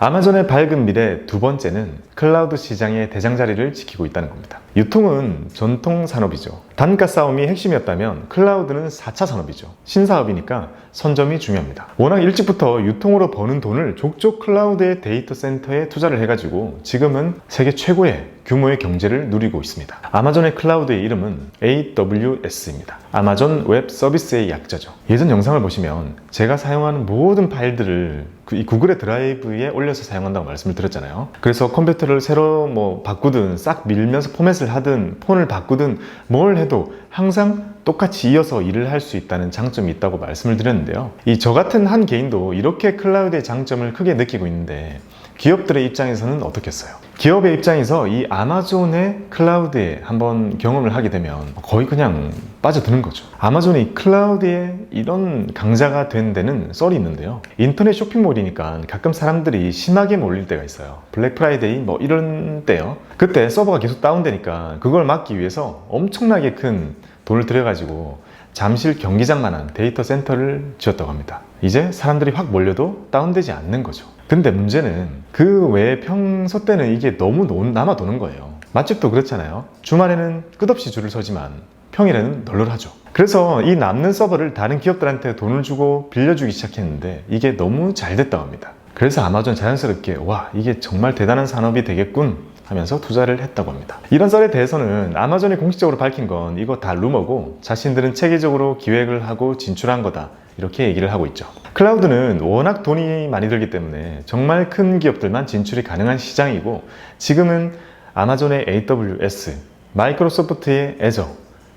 아마존의 밝은 미래 두 번째는 클라우드 시장의 대장자리를 지키고 있다는 겁니다. 유통은 전통 산업이죠. 단가 싸움이 핵심이었다면 클라우드는 4차 산업이죠. 신사업이니까 선점이 중요합니다. 워낙 일찍부터 유통으로 버는 돈을 족족 클라우드의 데이터 센터에 투자를 해가지고 지금은 세계 최고의 규모의 경제를 누리고 있습니다. 아마존의 클라우드의 이름은 AWS입니다. 아마존 웹 서비스의 약자죠. 예전 영상을 보시면 제가 사용하는 모든 파일들을 이 구글의 드라이브에 올려서 사용한다고 말씀을 드렸잖아요. 그래서 컴퓨터를 새로 바꾸든 싹 밀면서 포맷을 하든 폰을 바꾸든 뭘 해도 항상 똑같이 이어서 일을 할 수 있다는 장점이 있다고 말씀을 드렸는데요. 저 같은 한 개인도 이렇게 클라우드의 장점을 크게 느끼고 있는데 기업들의 입장에서는 어떻겠어요? 기업의 입장에서 이 아마존의 클라우드에 한번 경험을 하게 되면 거의 그냥 빠져드는 거죠. 아마존이 이 클라우드에 이런 강자가 된 데는 썰이 있는데요. 인터넷 쇼핑몰이니까 가끔 사람들이 심하게 몰릴 때가 있어요. 블랙 프라이데이 이런 때요. 그때 서버가 계속 다운되니까 그걸 막기 위해서 엄청나게 큰 돈을 들여가지고 잠실 경기장만한 데이터 센터를 지었다고 합니다. 이제 사람들이 확 몰려도 다운되지 않는 거죠. 근데 문제는 그 외에 평소 때는 이게 너무 남아 도는 거예요. 맛집도 그렇잖아요. 주말에는 끝없이 줄을 서지만 평일에는 널널하죠. 그래서 이 남는 서버를 다른 기업들한테 돈을 주고 빌려주기 시작했는데 이게 너무 잘 됐다고 합니다. 그래서 아마존 자연스럽게 와, 이게 정말 대단한 산업이 되겠군 하면서 투자를 했다고 합니다. 이런 썰에 대해서는 아마존이 공식적으로 밝힌 건 이거 다 루머고 자신들은 체계적으로 기획을 하고 진출한 거다, 이렇게 얘기를 하고 있죠. 클라우드는 워낙 돈이 많이 들기 때문에 정말 큰 기업들만 진출이 가능한 시장이고 지금은 아마존의 AWS, 마이크로소프트의 애저,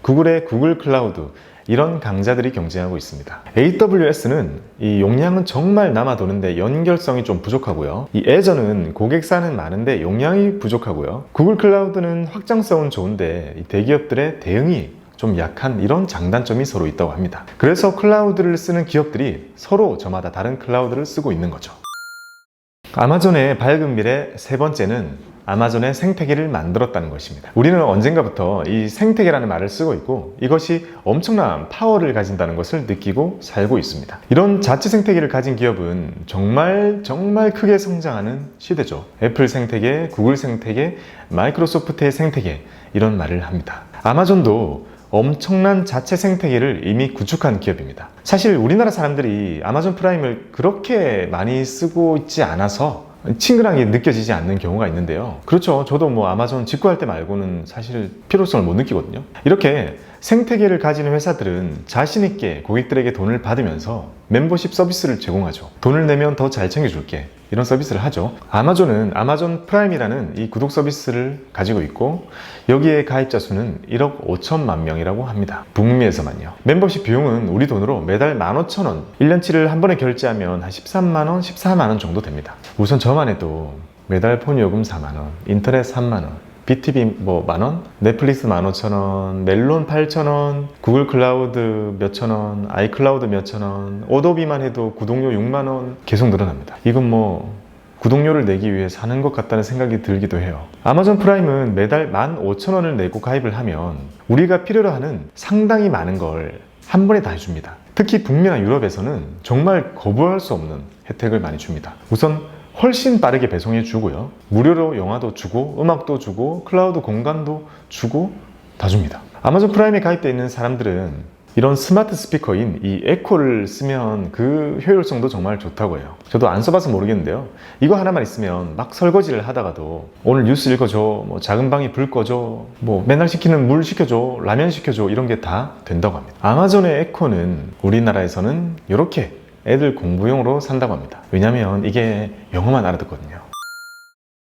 구글의 구글 클라우드, 이런 강자들이 경쟁하고 있습니다. AWS는 이 용량은 정말 남아도는데 연결성이 좀 부족하고요. 이 애저는 고객사는 많은데 용량이 부족하고요. 구글 클라우드는 확장성은 좋은데 이 대기업들의 대응이 좀 약한 이런 장단점이 서로 있다고 합니다. 그래서 클라우드를 쓰는 기업들이 서로 저마다 다른 클라우드를 쓰고 있는 거죠. 아마존의 밝은 미래 세 번째는 아마존의 생태계를 만들었다는 것입니다. 우리는 언젠가부터 이 생태계라는 말을 쓰고 있고 이것이 엄청난 파워를 가진다는 것을 느끼고 살고 있습니다. 이런 자체 생태계를 가진 기업은 정말 크게 성장하는 시대죠. 애플 생태계, 구글 생태계, 마이크로소프트의 생태계, 이런 말을 합니다. 아마존도 엄청난 자체 생태계를 이미 구축한 기업입니다. 사실 우리나라 사람들이 아마존 프라임을 그렇게 많이 쓰고 있지 않아서 친근하게 느껴지지 않는 경우가 있는데요. 그렇죠. 저도 아마존 직구할 때 말고는 사실 필요성을 못 느끼거든요. 이렇게 생태계를 가지는 회사들은 자신있게 고객들에게 돈을 받으면서 멤버십 서비스를 제공하죠. 돈을 내면 더 잘 챙겨줄게, 이런 서비스를 하죠. 아마존은 아마존 프라임이라는 이 구독 서비스를 가지고 있고 여기에 가입자 수는 1억 5천만 명이라고 합니다. 북미에서만요. 멤버십 비용은 우리 돈으로 매달 15,000원, 1년치를 한 번에 결제하면 한 13만원, 14만원 정도 됩니다. 우선 저만 해도 매달 폰요금 4만원, 인터넷 3만원, BTV 만원, 넷플릭스 15,000원, 멜론 8,000원, 구글 클라우드 몇천원, 아이클라우드 몇천원, 오도비만 해도 구독료 6만원 계속 늘어납니다. 이건 구독료를 내기 위해 사는 것 같다는 생각이 들기도 해요. 아마존 프라임은 매달 15,000원을 내고 가입을 하면 우리가 필요로 하는 상당히 많은 걸 한 번에 다 해줍니다. 특히 북미나 유럽에서는 정말 거부할 수 없는 혜택을 많이 줍니다. 우선 훨씬 빠르게 배송해 주고요. 무료로 영화도 주고 음악도 주고 클라우드 공간도 주고 다 줍니다. 아마존 프라임에 가입되어 있는 사람들은 이런 스마트 스피커인 이 에코를 쓰면 그 효율성도 정말 좋다고 해요. 저도 안 써봐서 모르겠는데요. 이거 하나만 있으면 막 설거지를 하다가도 오늘 뉴스 읽어줘, 작은 방에 불 꺼줘, 맨날 시키는 물 시켜줘, 라면 시켜줘, 이런 게 다 된다고 합니다. 아마존의 에코는 우리나라에서는 이렇게 애들 공부용으로 산다고 합니다. 왜냐면 이게 영어만 알아듣거든요.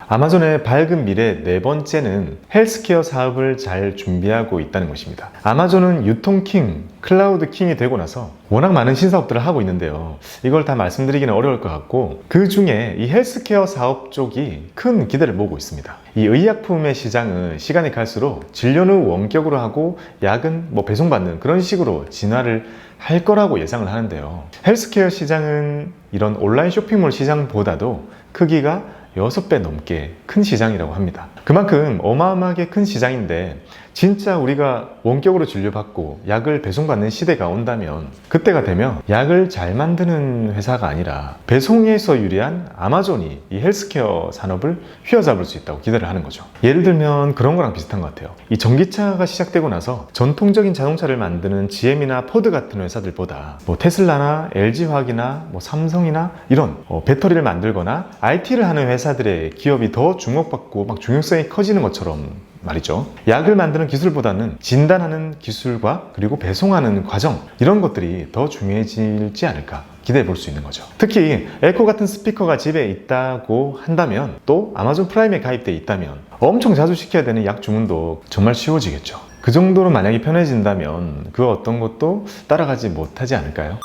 아마존의 밝은 미래 네 번째는 헬스케어 사업을 잘 준비하고 있다는 것입니다. 아마존은 유통킹, 클라우드 킹이 되고 나서 워낙 많은 신사업들을 하고 있는데요. 이걸 다 말씀드리기는 어려울 것 같고 그 중에 이 헬스케어 사업 쪽이 큰 기대를 모으고 있습니다. 이 의약품의 시장은 시간이 갈수록 진료는 원격으로 하고 약은 배송받는 그런 식으로 진화를 할 거라고 예상을 하는데요. 헬스케어 시장은 이런 온라인 쇼핑몰 시장보다도 크기가 6배 넘게 큰 시장이라고 합니다. 그만큼 어마어마하게 큰 시장인데 진짜 우리가 원격으로 진료받고 약을 배송받는 시대가 온다면 그때가 되면 약을 잘 만드는 회사가 아니라 배송에서 유리한 아마존이 이 헬스케어 산업을 휘어잡을 수 있다고 기대를 하는 거죠. 예를 들면 그런 거랑 비슷한 것 같아요. 이 전기차가 시작되고 나서 전통적인 자동차를 만드는 GM이나 포드 같은 회사들보다 뭐 테슬라나 LG화학이나 뭐 삼성이나 이런 배터리를 만들거나 IT를 하는 회사들의 기업이 더 주목받고 막 중요성이 커지는 것처럼 말이죠. 약을 만드는 기술보다는 진단하는 기술과 그리고 배송하는 과정, 이런 것들이 더 중요해지지 않을까 기대해 볼 수 있는 거죠. 특히 에코 같은 스피커가 집에 있다고 한다면, 또 아마존 프라임에 가입되어 있다면 엄청 자주 시켜야 되는 약 주문도 정말 쉬워지겠죠. 그 정도로 만약에 편해진다면 그 어떤 것도 따라가지 못하지 않을까요?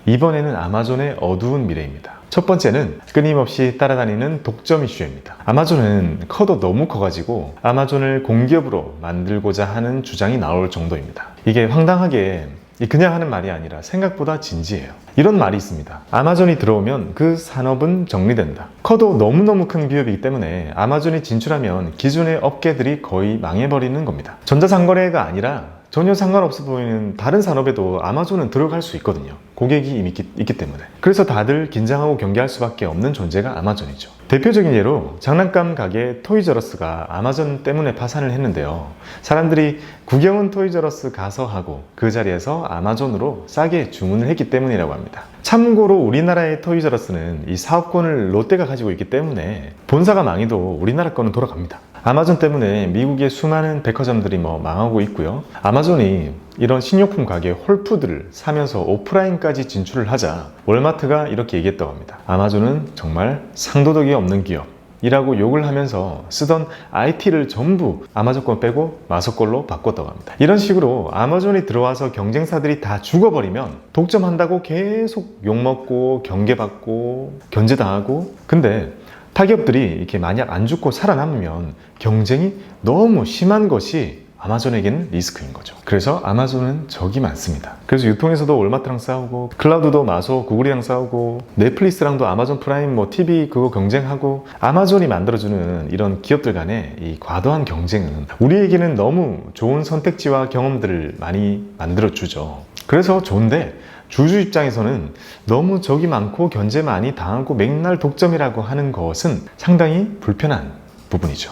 이번에는 아마존의 어두운 미래입니다. 첫 번째는 끊임없이 따라다니는 독점 이슈입니다. 아마존은 커도 너무 커가지고 아마존을 공기업으로 만들고자 하는 주장이 나올 정도입니다. 이게 황당하게 그냥 하는 말이 아니라 생각보다 진지해요. 이런 말이 있습니다. 아마존이 들어오면 그 산업은 정리된다. 커도 너무너무 큰 기업이기 때문에 아마존이 진출하면 기존의 업계들이 거의 망해버리는 겁니다. 전자상거래가 아니라 전혀 상관없어 보이는 다른 산업에도 아마존은 들어갈 수 있거든요. 고객이 이미 있기 때문에. 그래서 다들 긴장하고 경계할 수밖에 없는 존재가 아마존이죠. 대표적인 예로 장난감 가게 토이저러스가 아마존 때문에 파산을 했는데요. 사람들이 구경은 토이저러스 가서 하고 그 자리에서 아마존으로 싸게 주문을 했기 때문이라고 합니다. 참고로 우리나라의 토이저러스는 이 사업권을 롯데가 가지고 있기 때문에 본사가 망해도 우리나라 거는 돌아갑니다. 아마존 때문에 미국의 수많은 백화점들이 망하고 있고요. 아마존이 이런 식료품 가게 홀푸드를 사면서 오프라인까지 진출을 하자 월마트가 이렇게 얘기했다고 합니다. 아마존은 정말 상도덕이 없는 기업이라고 욕을 하면서 쓰던 IT를 전부 아마존 건 빼고 마소 걸로 바꿨다고 합니다. 이런 식으로 아마존이 들어와서 경쟁사들이 다 죽어버리면 독점한다고 계속 욕먹고 경계받고 견제당하고, 근데 타기업들이 이렇게 만약 안 죽고 살아남으면 경쟁이 너무 심한 것이 아마존에게는 리스크인 거죠. 그래서 아마존은 적이 많습니다. 그래서 유통에서도 월마트랑 싸우고, 클라우드도 마소, 구글이랑 싸우고, 넷플릭스랑도 아마존 프라임 TV 그거 경쟁하고, 아마존이 만들어주는 이런 기업들 간의 이 과도한 경쟁은 우리에게는 너무 좋은 선택지와 경험들을 많이 만들어주죠. 그래서 좋은데, 주주 입장에서는 너무 적이 많고 견제 많이 당하고 맨날 독점이라고 하는 것은 상당히 불편한 부분이죠.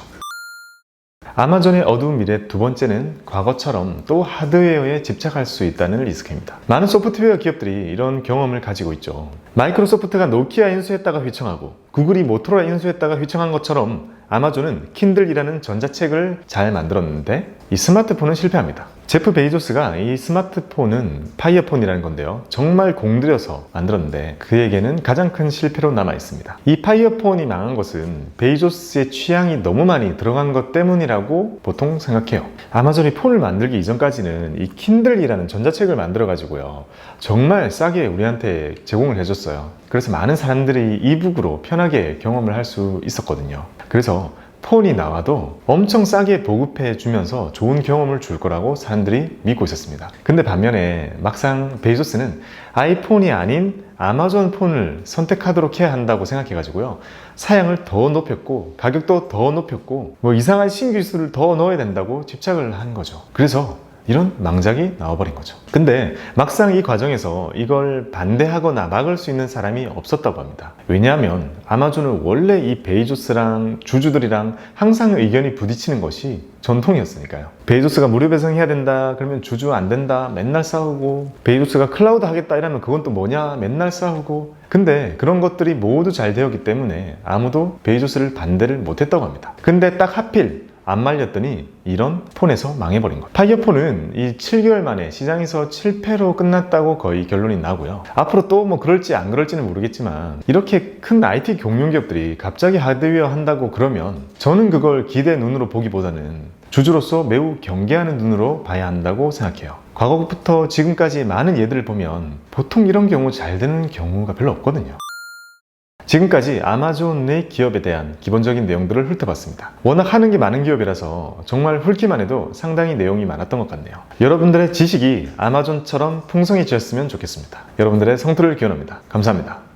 아마존의 어두운 미래 두 번째는 과거처럼 또 하드웨어에 집착할 수 있다는 리스크입니다. 많은 소프트웨어 기업들이 이런 경험을 가지고 있죠. 마이크로소프트가 노키아 인수했다가 휘청하고 구글이 모토로라 인수했다가 휘청한 것처럼 아마존은 킨들이라는 전자책을 잘 만들었는데 이 스마트폰은 실패합니다. 제프 베이조스가 이 스마트폰은 파이어폰이라는 건데요. 정말 공들여서 만들었는데 그에게는 가장 큰 실패로 남아 있습니다. 이 파이어폰이 망한 것은 베이조스의 취향이 너무 많이 들어간 것 때문이라고 보통 생각해요. 아마존이 폰을 만들기 이전까지는 이 킨들이라는 전자책을 만들어 가지고요. 정말 싸게 우리한테 제공을 해줬어요. 그래서 많은 사람들이 이북으로 편하게 경험을 할 수 있었거든요. 그래서 폰이 나와도 엄청 싸게 보급해 주면서 좋은 경험을 줄 거라고 사람들이 믿고 있었습니다. 근데 반면에 막상 베이조스는 아이폰이 아닌 아마존 폰을 선택하도록 해야 한다고 생각해 가지고요. 사양을 더 높였고 가격도 더 높였고 이상한 신기술을 더 넣어야 된다고 집착을 한 거죠. 그래서 이런 망작이 나와버린 거죠. 근데 막상 이 과정에서 이걸 반대하거나 막을 수 있는 사람이 없었다고 합니다. 왜냐하면 아마존은 원래 이 베이조스랑 주주들이랑 항상 의견이 부딪히는 것이 전통이었으니까요. 베이조스가 무료 배송해야 된다 그러면 주주 안 된다 맨날 싸우고, 베이조스가 클라우드 하겠다 이러면 그건 또 뭐냐 맨날 싸우고, 근데 그런 것들이 모두 잘 되었기 때문에 아무도 베이조스를 반대를 못했다고 합니다. 근데 딱 하필 안 말렸더니 이런 폰에서 망해버린 거예요. 파이어폰은 이 7개월 만에 시장에서 실패로 끝났다고 거의 결론이 나고요. 앞으로 또 그럴지 안 그럴지는 모르겠지만 이렇게 큰 IT 경영기업들이 갑자기 하드웨어 한다고 그러면 저는 그걸 기대 눈으로 보기보다는 주주로서 매우 경계하는 눈으로 봐야 한다고 생각해요. 과거부터 지금까지 많은 예들을 보면 보통 이런 경우 잘 되는 경우가 별로 없거든요. 지금까지 아마존의 기업에 대한 기본적인 내용들을 훑어봤습니다. 워낙 하는 게 많은 기업이라서 정말 훑기만 해도 상당히 내용이 많았던 것 같네요. 여러분들의 지식이 아마존처럼 풍성해지셨으면 좋겠습니다. 여러분들의 성토를 기원합니다. 감사합니다.